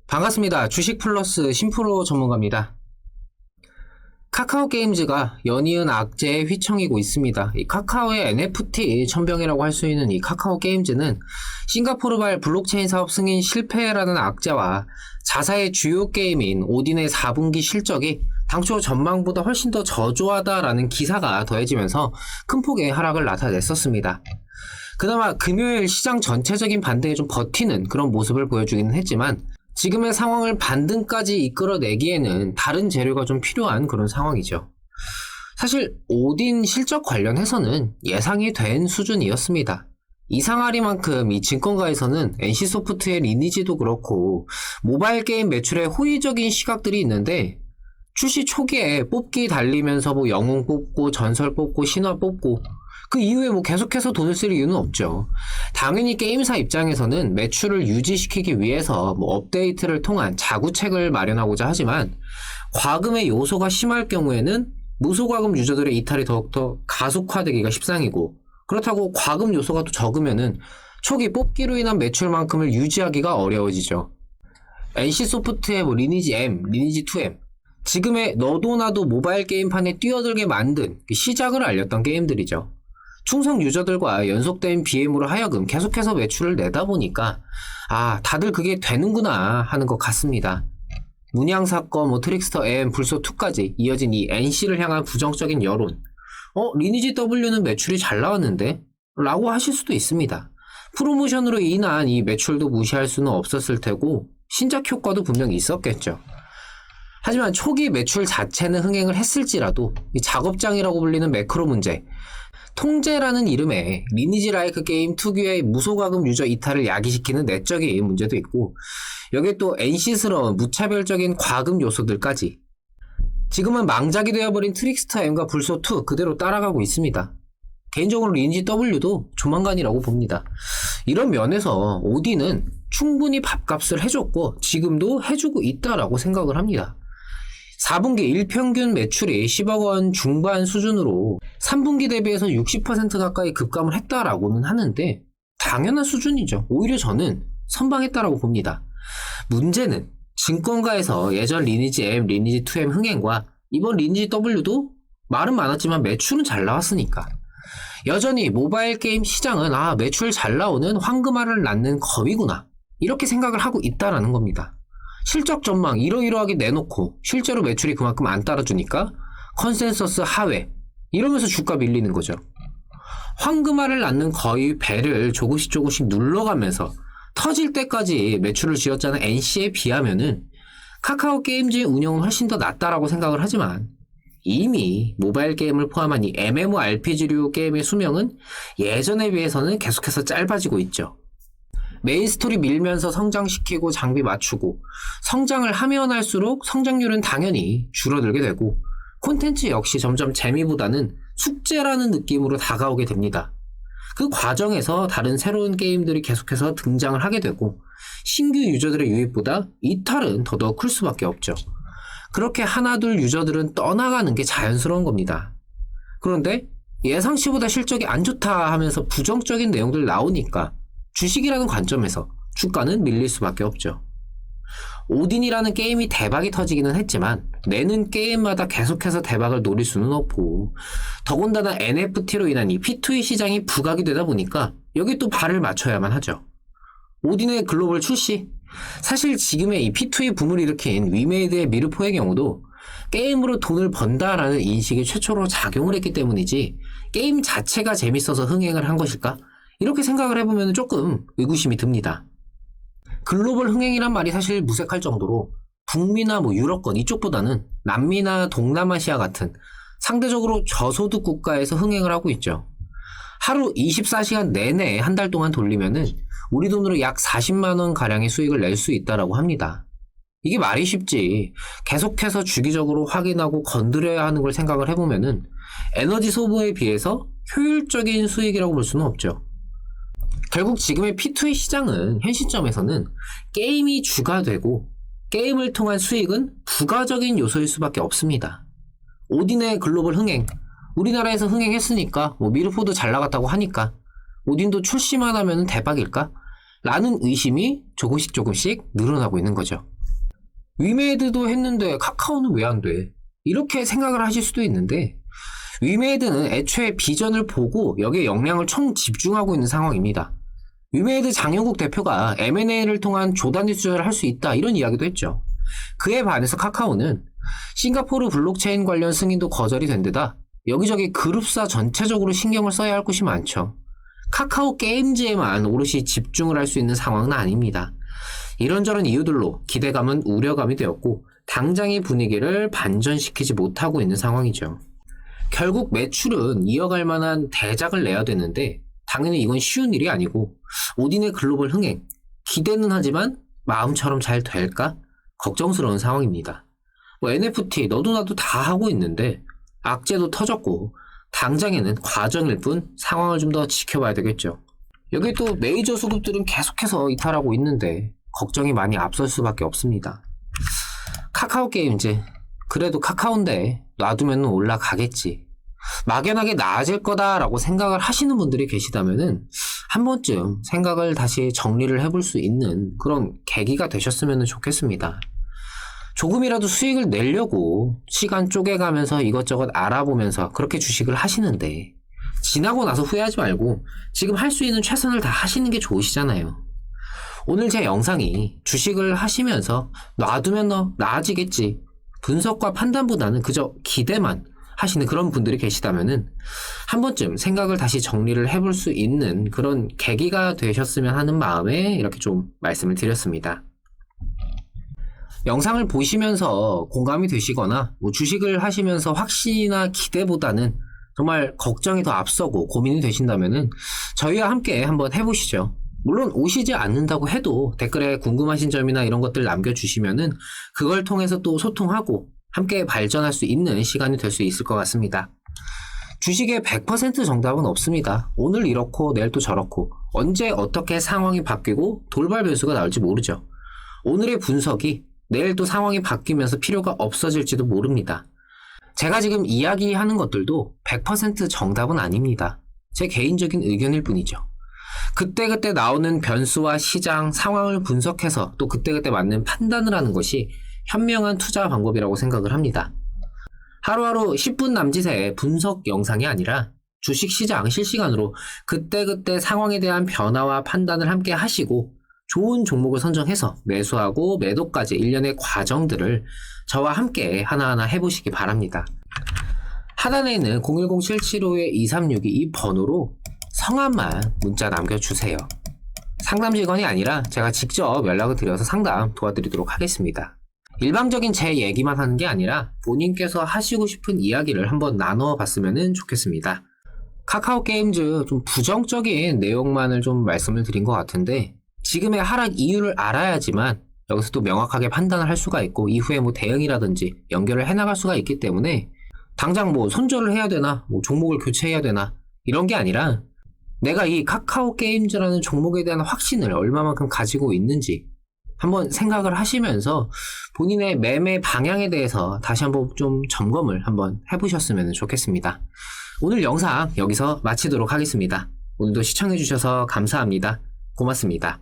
반갑습니다. 주식플러스 심프로 전문가입니다. 카카오 게임즈가 연이은 악재에 휘청이고 있습니다. 이 카카오의 NFT 천병이라고 할 수 있는 이 카카오 게임즈는 싱가포르발 블록체인 사업 승인 실패라는 악재와 자사의 주요 게임인 오딘의 4분기 실적이 당초 전망보다 훨씬 더 저조하다라는 기사가 더해지면서 큰 폭의 하락을 나타냈었습니다. 그나마 금요일 시장 전체적인 반등에 좀 버티는 그런 모습을 보여주기는 했지만 지금의 상황을 반등까지 이끌어내기에는 다른 재료가 좀 필요한 그런 상황이죠. 사실 오딘 실적 관련해서는 예상이 된 수준이었습니다. 이상하리만큼 이 증권가에서는 NC소프트의 리니지도 그렇고 모바일 게임 매출에 호의적인 시각들이 있는데 출시 초기에 뽑기 달리면서 영웅 뽑고 전설 뽑고 신화 뽑고 그 이후에 계속해서 돈을 쓸 이유는 없죠. 당연히 게임사 입장에서는 매출을 유지시키기 위해서 업데이트를 통한 자구책을 마련하고자 하지만 과금의 요소가 심할 경우에는 무소과금 유저들의 이탈이 더욱더 가속화되기가 십상이고 그렇다고 과금 요소가 또 적으면은 초기 뽑기로 인한 매출만큼을 유지하기가 어려워지죠. NC소프트의 리니지 M, 리니지 2M 지금의 너도 나도 모바일 게임판에 뛰어들게 만든 시작을 알렸던 게임들이죠. 충성 유저들과 연속된 BM으로 하여금 계속해서 매출을 내다 보니까 다들 그게 되는구나 하는 것 같습니다. 문양사건, 트릭스터 M, 불소2까지 이어진 이 NC를 향한 부정적인 여론 리니지 W는 매출이 잘 나왔는데? 라고 하실 수도 있습니다. 프로모션으로 인한 이 매출도 무시할 수는 없었을 테고 신작 효과도 분명히 있었겠죠. 하지만 초기 매출 자체는 흥행을 했을지라도 이 작업장이라고 불리는 매크로 문제 통제라는 이름의 리니지 라이크 게임 특유의 무소과금 유저 이탈을 야기시키는 내적인 문제도 있고 여기에 또 NC스러운 무차별적인 과금 요소들까지 지금은 망작이 되어버린 트릭스터 M과 불소2 그대로 따라가고 있습니다. 개인적으로 리니지 W도 조만간이라고 봅니다. 이런 면에서 오딘은 충분히 밥값을 해줬고 지금도 해주고 있다라고 생각을 합니다. 4분기 일평균 매출이 10억 원 중반 수준으로 3분기 대비해서 60% 가까이 급감을 했다라고는 하는데 당연한 수준이죠. 오히려 저는 선방했다라고 봅니다. 문제는 증권가에서 예전 리니지 M, 리니지 2M 흥행과 이번 리니지 W도 말은 많았지만 매출은 잘 나왔으니까 여전히 모바일 게임 시장은 매출 잘 나오는 황금알을 낳는 거위구나 이렇게 생각을 하고 있다라는 겁니다. 실적 전망 이러이러하게 내놓고 실제로 매출이 그만큼 안 따라주니까 컨센서스 하회 이러면서 주가 밀리는 거죠. 황금알을 낳는 거의 배를 조금씩 눌러가면서 터질 때까지 매출을 지었자는 NC에 비하면은 카카오 게임즈의 운영은 훨씬 더 낫다라고 생각을 하지만 이미 모바일 게임을 포함한 이 MMORPG류 게임의 수명은 예전에 비해서는 계속해서 짧아지고 있죠. 메인 스토리 밀면서 성장시키고 장비 맞추고 성장을 하면 할수록 성장률은 당연히 줄어들게 되고 콘텐츠 역시 점점 재미보다는 숙제라는 느낌으로 다가오게 됩니다. 그 과정에서 다른 새로운 게임들이 계속해서 등장을 하게 되고 신규 유저들의 유입보다 이탈은 더더욱 클 수밖에 없죠. 그렇게 하나둘 유저들은 떠나가는 게 자연스러운 겁니다. 그런데 예상치보다 실적이 안 좋다 하면서 부정적인 내용들 나오니까 주식이라는 관점에서 주가는 밀릴 수밖에 없죠. 오딘이라는 게임이 대박이 터지기는 했지만 내는 게임마다 계속해서 대박을 노릴 수는 없고 더군다나 NFT로 인한 이 P2E 시장이 부각이 되다 보니까 여기 또 발을 맞춰야만 하죠. 오딘의 글로벌 출시 사실 지금의 이 P2E 붐을 일으킨 위메이드의 미르포의 경우도 게임으로 돈을 번다라는 인식이 최초로 작용을 했기 때문이지 게임 자체가 재밌어서 흥행을 한 것일까? 이렇게 생각을 해보면 조금 의구심이 듭니다. 글로벌 흥행이란 말이 사실 무색할 정도로 북미나 유럽권 이쪽보다는 남미나 동남아시아 같은 상대적으로 저소득 국가에서 흥행을 하고 있죠. 하루 24시간 내내 한 달 동안 돌리면은 우리 돈으로 약 40만원 가량의 수익을 낼 수 있다라고 합니다. 이게 말이 쉽지 계속해서 주기적으로 확인하고 건드려야 하는 걸 생각을 해보면은 에너지 소모에 비해서 효율적인 수익이라고 볼 수는 없죠. 결국 지금의 P2E 시장은 현 시점에서는 게임이 주가 되고 게임을 통한 수익은 부가적인 요소일 수밖에 없습니다. 오딘의 글로벌 흥행, 우리나라에서 흥행했으니까 미르포도 잘 나갔다고 하니까 오딘도 출시만 하면 대박일까? 라는 의심이 조금씩 늘어나고 있는 거죠. 위메이드도 했는데 카카오는 왜 안 돼? 이렇게 생각을 하실 수도 있는데 위메이드는 애초에 비전을 보고 여기에 역량을 총 집중하고 있는 상황입니다. 위메이드 장영국 대표가 M&A를 통한 조단위 투자를 할 수 있다 이런 이야기도 했죠. 그에 반해서 카카오는 싱가포르 블록체인 관련 승인도 거절이 된 데다 여기저기 그룹사 전체적으로 신경을 써야 할 곳이 많죠. 카카오 게임즈에만 오롯이 집중을 할 수 있는 상황은 아닙니다. 이런저런 이유들로 기대감은 우려감이 되었고 당장의 분위기를 반전시키지 못하고 있는 상황이죠. 결국 매출은 이어갈 만한 대작을 내야 되는데 당연히 이건 쉬운 일이 아니고 오딘의 글로벌 흥행, 기대는 하지만 마음처럼 잘 될까? 걱정스러운 상황입니다. NFT 너도 나도 다 하고 있는데 악재도 터졌고 당장에는 과정일 뿐 상황을 좀 더 지켜봐야 되겠죠. 여기 또 메이저 수급들은 계속해서 이탈하고 있는데 걱정이 많이 앞설 수밖에 없습니다. 카카오 게임즈, 그래도 카카오인데 놔두면 올라가겠지. 막연하게 나아질 거다라고 생각을 하시는 분들이 계시다면은 한 번쯤 생각을 다시 정리를 해볼 수 있는 그런 계기가 되셨으면 좋겠습니다. 조금이라도 수익을 내려고 시간 쪼개가면서 이것저것 알아보면서 그렇게 주식을 하시는데 지나고 나서 후회하지 말고 지금 할 수 있는 최선을 다 하시는 게 좋으시잖아요. 오늘 제 영상이 주식을 하시면서 놔두면 너 나아지겠지, 분석과 판단보다는 그저 기대만 하시는 그런 분들이 계시다면은 한 번쯤 생각을 다시 정리를 해볼 수 있는 그런 계기가 되셨으면 하는 마음에 이렇게 좀 말씀을 드렸습니다. 영상을 보시면서 공감이 되시거나 주식을 하시면서 확신이나 기대보다는 정말 걱정이 더 앞서고 고민이 되신다면은 저희와 함께 한번 해보시죠. 물론 오시지 않는다고 해도 댓글에 궁금하신 점이나 이런 것들 남겨주시면은 그걸 통해서 또 소통하고 함께 발전할 수 있는 시간이 될 수 있을 것 같습니다. 주식에 100% 정답은 없습니다. 오늘 이렇고 내일 또 저렇고 언제 어떻게 상황이 바뀌고 돌발 변수가 나올지 모르죠. 오늘의 분석이 내일 또 상황이 바뀌면서 필요가 없어질지도 모릅니다. 제가 지금 이야기하는 것들도 100% 정답은 아닙니다. 제 개인적인 의견일 뿐이죠. 그때그때 나오는 변수와 시장 상황을 분석해서 또 그때그때 맞는 판단을 하는 것이 현명한 투자 방법이라고 생각을 합니다. 하루하루 10분 남짓의 분석 영상이 아니라 주식시장 실시간으로 그때그때 상황에 대한 변화와 판단을 함께 하시고 좋은 종목을 선정해서 매수하고 매도까지 일련의 과정들을 저와 함께 하나하나 해보시기 바랍니다. 하단에 있는 010-775-2362 이 번호로 성함만 문자 남겨주세요. 상담 직원이 아니라 제가 직접 연락을 드려서 상담 도와드리도록 하겠습니다. 일방적인 제 얘기만 하는 게 아니라 본인께서 하시고 싶은 이야기를 한번 나눠 봤으면 좋겠습니다. 카카오 게임즈 좀 부정적인 내용만을 좀 말씀을 드린 것 같은데 지금의 하락 이유를 알아야지만 여기서 또 명확하게 판단을 할 수가 있고 이후에 뭐 대응이라든지 연결을 해나갈 수가 있기 때문에 당장 뭐 손절을 해야 되나 뭐 종목을 교체해야 되나 이런 게 아니라 내가 이 카카오 게임즈라는 종목에 대한 확신을 얼마만큼 가지고 있는지 한번 생각을 하시면서 본인의 매매 방향에 대해서 다시 한번 좀 점검을 한번 해보셨으면 좋겠습니다. 오늘 영상 여기서 마치도록 하겠습니다. 오늘도 시청해주셔서 감사합니다. 고맙습니다.